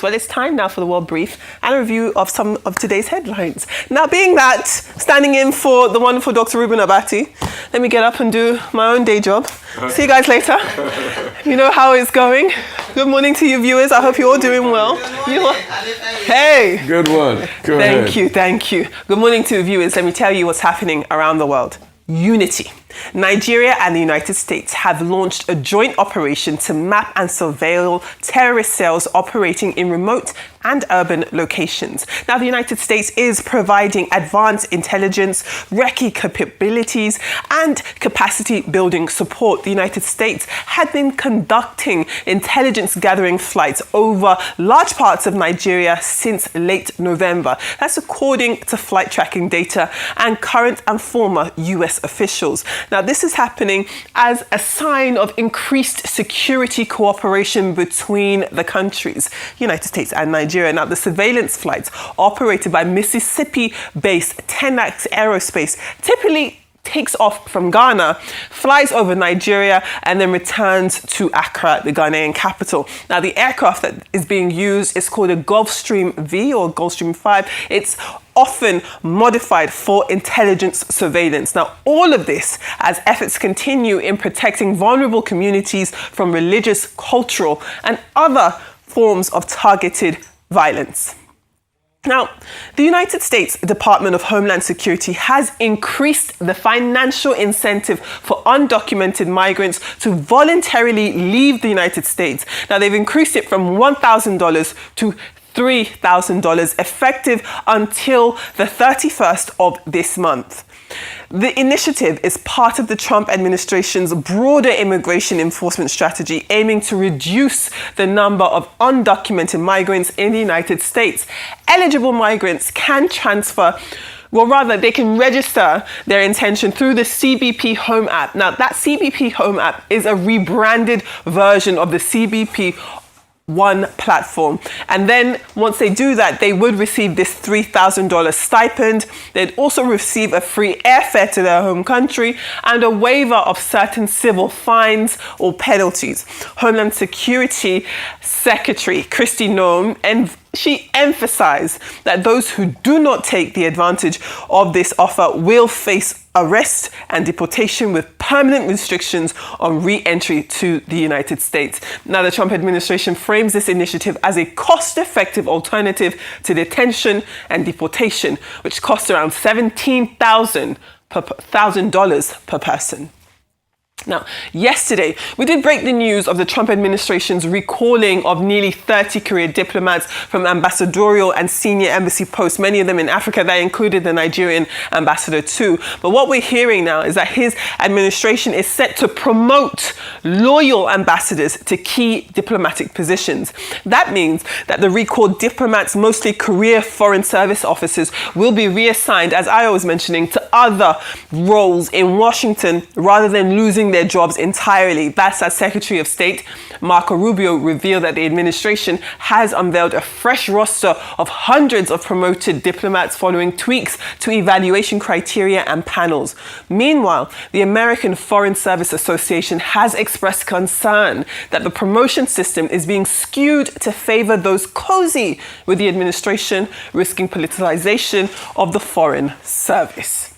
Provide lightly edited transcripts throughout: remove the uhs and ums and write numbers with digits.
Well, it's time now for the World Brief and a review of some of today's headlines. Now, being that, standing in for the wonderful Dr. Ruben Abati, let me get up and do my own day job. See you guys later. You know how it's going. Good morning to you viewers. I hope you're all doing well. Hey. Good one. Go ahead. Thank you. Good morning to you viewers. Let me tell you what's happening around the world. Unity. Nigeria and the United States have launched a joint operation to map and surveil terrorist cells operating in remote and urban locations. Now, the United States is providing advanced intelligence, recce capabilities, and capacity building support. The United States had been conducting intelligence gathering flights over large parts of Nigeria since late November. That's according to flight tracking data and current and former US officials. Now, this is happening as a sign of increased security cooperation between the countries, United States and Nigeria. Now, the surveillance flights operated by Mississippi-based Tenax Aerospace typically takes off from Ghana, flies over Nigeria, and then returns to Accra, the Ghanaian capital. Now, the aircraft that is being used is called a Gulfstream V or Gulfstream 5. It's often modified for intelligence surveillance. Now, all of this as efforts continue in protecting vulnerable communities from religious, cultural, and other forms of targeted violence. Now, the United States Department of Homeland Security has increased the financial incentive for undocumented migrants to voluntarily leave the United States. Now, they've increased it from $1,000 to $3,000 effective until the 31st of this month. The initiative is part of the Trump administration's broader immigration enforcement strategy, aiming to reduce the number of undocumented migrants in the United States. Eligible migrants can they can register their intention through the CBP Home app. Now, that CBP Home app is a rebranded version of the CBP One platform. And then once they do that, they would receive this $3,000 stipend. They'd also receive a free airfare to their home country and a waiver of certain civil fines or penalties. Homeland Security Secretary Kristi Noem, and she emphasized that those who do not take the advantage of this offer will face arrest and deportation with permanent restrictions on re-entry to the United States. Now, the Trump administration frames this initiative as a cost-effective alternative to detention and deportation, which costs around $17,000 per person. Now, yesterday, we did break the news of the Trump administration's recalling of nearly 30 career diplomats from ambassadorial and senior embassy posts, many of them in Africa. That included the Nigerian ambassador too. But what we're hearing now is that his administration is set to promote loyal ambassadors to key diplomatic positions. That means that the recalled diplomats, mostly career foreign service officers, will be reassigned, as I was mentioning, to other roles in Washington rather than losing their jobs entirely. That's as Secretary of State Marco Rubio revealed that the administration has unveiled a fresh roster of hundreds of promoted diplomats following tweaks to evaluation criteria and panels. Meanwhile, the American Foreign Service Association has expressed concern that the promotion system is being skewed to favor those cozy with the administration, risking politicization of the Foreign Service.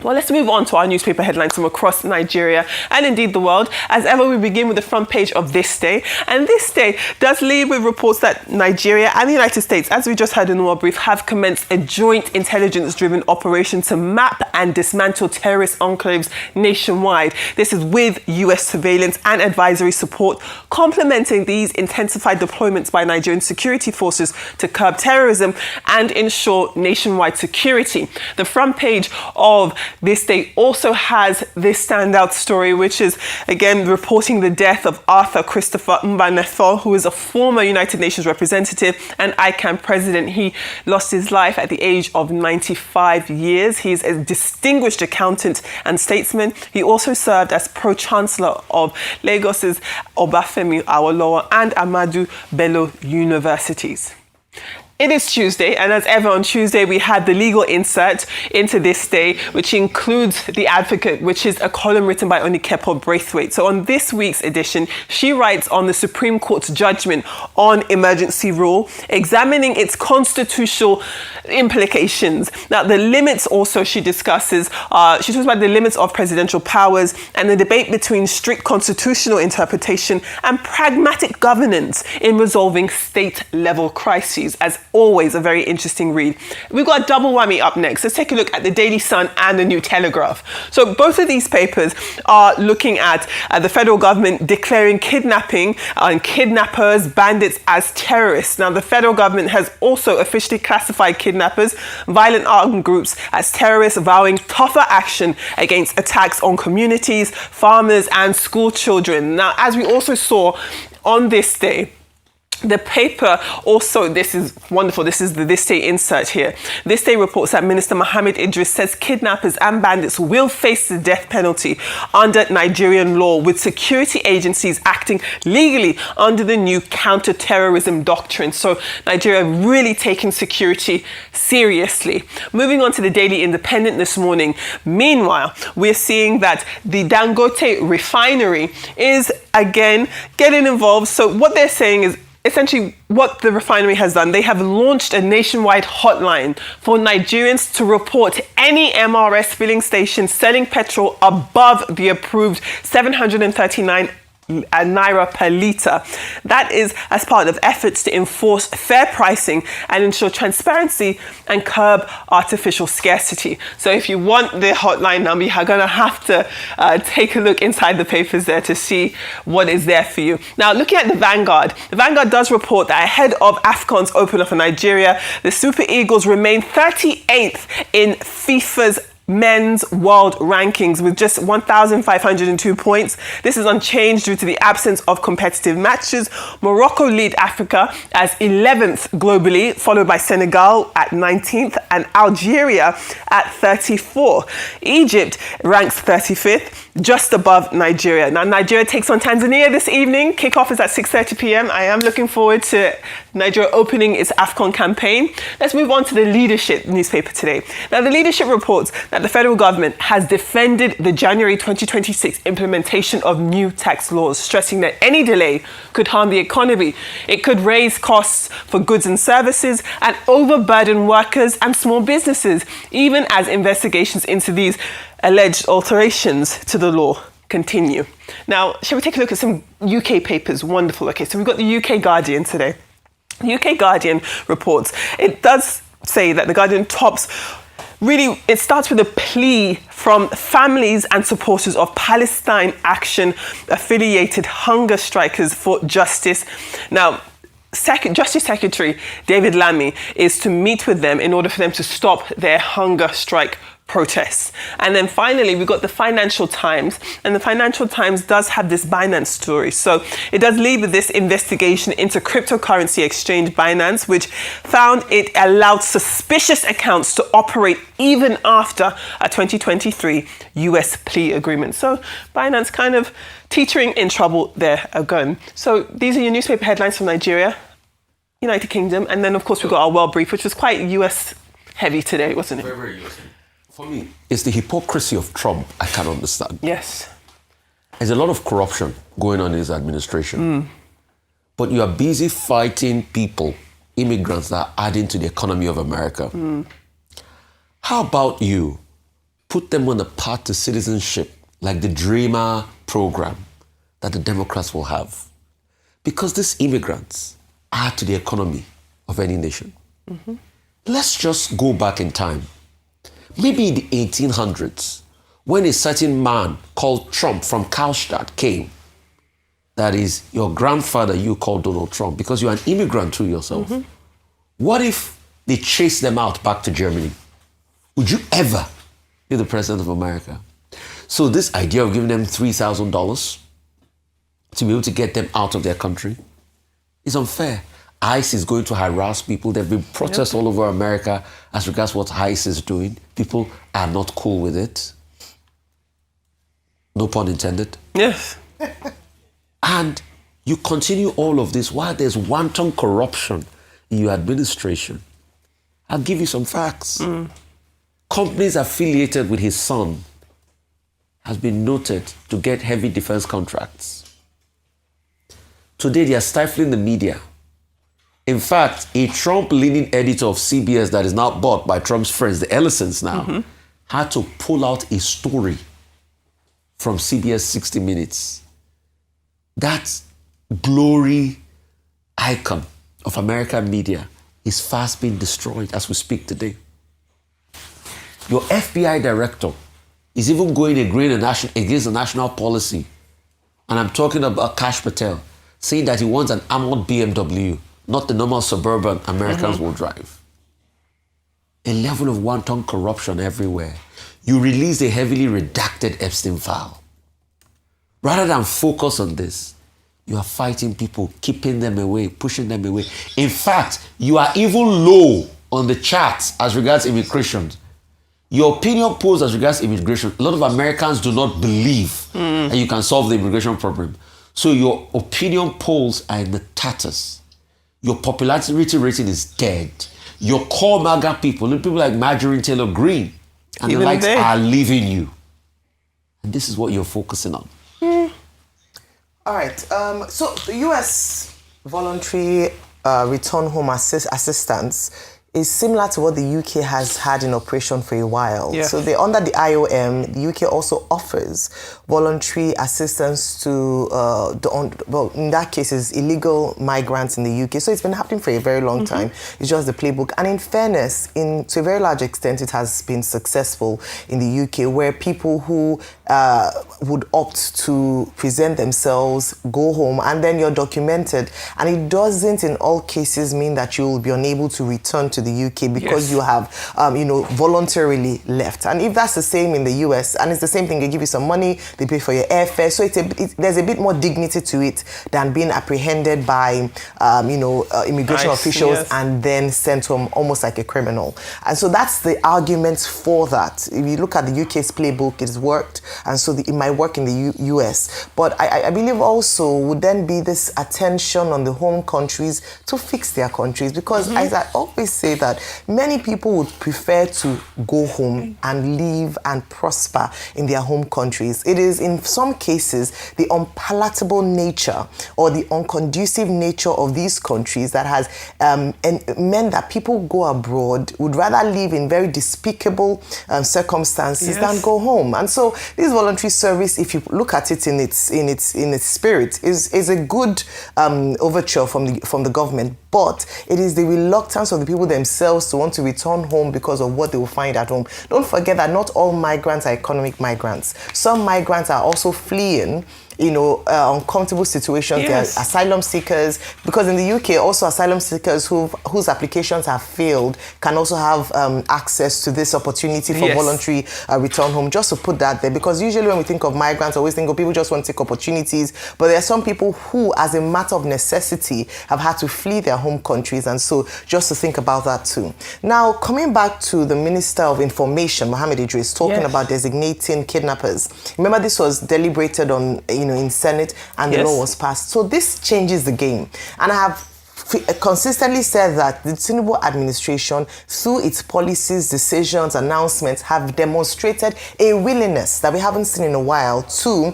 Well, let's move on to our newspaper headlines from across Nigeria and indeed the world. As ever, we begin with the front page of This Day. And This Day does lead with reports that Nigeria and the United States, as we just heard in the World Brief, have commenced a joint intelligence-driven operation to map and dismantle terrorist enclaves nationwide. This is with US surveillance and advisory support, complementing these intensified deployments by Nigerian security forces to curb terrorism and ensure nationwide security. The front page of This Day also has this standout story, which is, again, reporting the death of Arthur Christopher Mbanefo, who is a former United Nations representative and ICANN president. He lost his life at the age of 95 years. He's a distinguished accountant and statesman. He also served as pro-chancellor of Lagos's Obafemi Awolowo and Ahmadu Bello universities. It is Tuesday, and as ever on Tuesday, we had the legal insert into this day, which includes The Advocate, which is a column written by Onikepo Braithwaite. So on this week's edition, she writes on the Supreme Court's judgment on emergency rule, examining its constitutional implications. Now, the limits also she discusses, she talks about the limits of presidential powers and the debate between strict constitutional interpretation and pragmatic governance in resolving state-level crises. As always, a very interesting read. We've got a double whammy up next. Let's take a look at the Daily Sun and the New Telegraph. So both of these papers are looking at the federal government declaring kidnapping and kidnappers, bandits as terrorists. Now, the federal government has also officially classified kidnappers, violent armed groups as terrorists, vowing tougher action against attacks on communities, farmers and school children. Now, as we also saw on this day, the paper also, this is wonderful, this is the This Day insert here. This Day reports that Minister Mohammed Idris says kidnappers and bandits will face the death penalty under Nigerian law, with security agencies acting legally under the new counter-terrorism doctrine. So Nigeria really taking security seriously. Moving on to the Daily Independent this morning. Meanwhile, we're seeing that the Dangote refinery is again getting involved. So what they're saying is, essentially, what the refinery has done, they have launched a nationwide hotline for Nigerians to report any MRS filling station selling petrol above the approved 739 naira per litre. That is as part of efforts to enforce fair pricing and ensure transparency and curb artificial scarcity. So if you want the hotline number, you're going to have to take a look inside the papers there to see what is there for you. Now, looking at the Vanguard does report that ahead of AFCON's opener for Nigeria, the Super Eagles remain 38th in FIFA's men's world rankings with just 1,502 points. This is unchanged due to the absence of competitive matches. Morocco lead Africa as 11th globally, followed by Senegal at 19th and Algeria at 34. Egypt ranks 35th, just above Nigeria. Now, Nigeria takes on Tanzania this evening. Kickoff is at 6:30 p.m. I am looking forward to Nigeria opening its AFCON campaign. Let's move on to the Leadership newspaper today. Now, the Leadership reports that the federal government has defended the January 2026 implementation of new tax laws, stressing that any delay could harm the economy. It could raise costs for goods and services and overburden workers and small businesses, even as investigations into these alleged alterations to the law continue. Now, shall we take a look at some UK papers? Wonderful. Okay, so we've got the UK Guardian today. The UK Guardian reports, it does say that the Guardian tops, really, it starts with a plea from families and supporters of Palestine Action affiliated hunger strikers for justice. Now, Justice Secretary David Lammy is to meet with them in order for them to stop their hunger strike protests. And then finally, we've got the Financial Times, and the Financial Times does have this Binance story. So it does lead with this investigation into cryptocurrency exchange Binance, which found it allowed suspicious accounts to operate even after a 2023 US plea agreement. So Binance kind of teetering in trouble there again. So these are your newspaper headlines from Nigeria, United Kingdom, and then of course we've got our World Brief, which was quite US heavy today, wasn't it? Very, very US heavy. For me, it's the hypocrisy of Trump I can't understand. Yes. There's a lot of corruption going on in his administration. But you are busy fighting people, immigrants that are adding to the economy of America. How about you put them on the path to citizenship, like the Dreamer program that the Democrats will have? Because these immigrants add to the economy of any nation. Let's just go back in time. Maybe in the 1800s, when a certain man called Trump from Karlstadt came, that is your grandfather you called Donald Trump, because you're an immigrant too yourself. What if they chased them out back to Germany? Would you ever be the president of America? So this idea of giving them $3,000 to be able to get them out of their country is unfair. ICE is going to harass people. There have been protests all over America as regards what ICE is doing. People are not cool with it. No pun intended. Yes. And you continue all of this while there's wanton corruption your administration. I'll give you some facts. Companies affiliated with his son has been noted to get heavy defense contracts. Today, they are stifling the media. In fact, a Trump-leaning editor of CBS that is now bought by Trump's friends, the Ellisons now, had to pull out a story from CBS 60 Minutes. That glory icon of American media is fast being destroyed as we speak today. Your FBI director is even going against the national policy. And I'm talking about Kash Patel, saying that he wants an armored BMW, not the normal Suburban Americans will drive. A level of wanton corruption everywhere. You release a heavily redacted Epstein file. Rather than focus on this, you are fighting people, keeping them away, pushing them away. In fact, you are even low on the charts as regards immigration. Your opinion polls as regards immigration, a lot of Americans do not believe that you can solve the immigration problem. So your opinion polls are in the tatters. Your popularity rating is dead. Your core MAGA people like Marjorie Taylor Greene and the likes are leaving you. And this is what you're focusing on. All right. So the U.S. voluntary return home assistance is similar to what the UK has had in operation for a while. Yeah. So under the IOM, the UK also offers voluntary assistance to, in that case, is illegal migrants in the UK. So it's been happening for a very long time. It's just the playbook. And in fairness, to a very large extent, it has been successful in the UK, where people who would opt to present themselves, go home, and then you're documented. And it doesn't, in all cases, mean that you will be unable to return to the UK because you have, voluntarily left. And if that's the same in the US, and it's the same thing, they give you some money, they pay for your airfare. So there's a bit more dignity to it than being apprehended by, immigration officials and then sent home almost like a criminal. And so that's the argument for that. If you look at the UK's playbook, it's worked. And so it might work in the US. But I believe also would then be this attention on the home countries to fix their countries. Because as I always say that many people would prefer to go home and live and prosper in their home countries. It is in some cases the unpalatable nature or the unconducive nature of these countries that has meant that people go abroad would rather live in very despicable circumstances than go home. And so this voluntary service, if you look at it in its spirit, is a good overture from the government. But it is the reluctance of the people themselves to want to return home because of what they will find at home. Don't forget that not all migrants are economic migrants. Some migrants are also fleeing uncomfortable situations. They are asylum seekers, because in the UK also asylum seekers whose applications have failed can also have access to this opportunity for voluntary return home. Just to put that there, because usually when we think of migrants, I always think of people just want to take opportunities, but there are some people who, as a matter of necessity, have had to flee their home countries, and so just to think about that too. Now, coming back to the Minister of Information, Mohammed Idris, talking about designating kidnappers. Remember, this was deliberated on, in Senate, and the law was passed. So this changes the game. And I have consistently said that the Tinubu administration, through its policies, decisions, announcements, have demonstrated a willingness that we haven't seen in a while to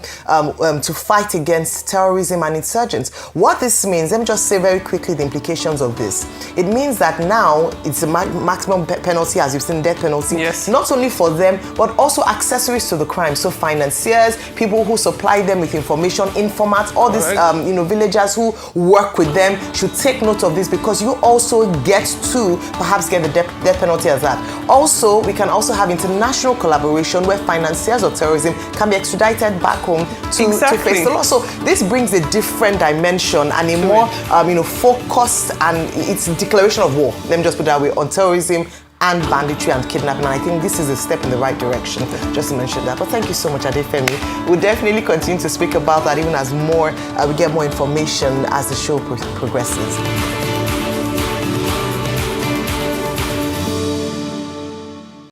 fight against terrorism and insurgents. What this means, let me just say very quickly the implications of this. It means that now it's a maximum penalty, as you've seen, death penalty, not only for them, but also accessories to the crime. So financiers, people who supply them with information, informants, all these villagers who work with them should take note of this, because you also get to perhaps get the death penalty as that. Also, we can also have international collaboration where financiers of terrorism can be extradited back home to face the law. So this brings a different dimension and a more focused, and it's a declaration of war, let me just put it that way, on terrorism and banditry and kidnapping. And I think this is a step in the right direction, just to mention that. But thank you so much, Adefemi. We'll definitely continue to speak about that even as we get more information as the show progresses.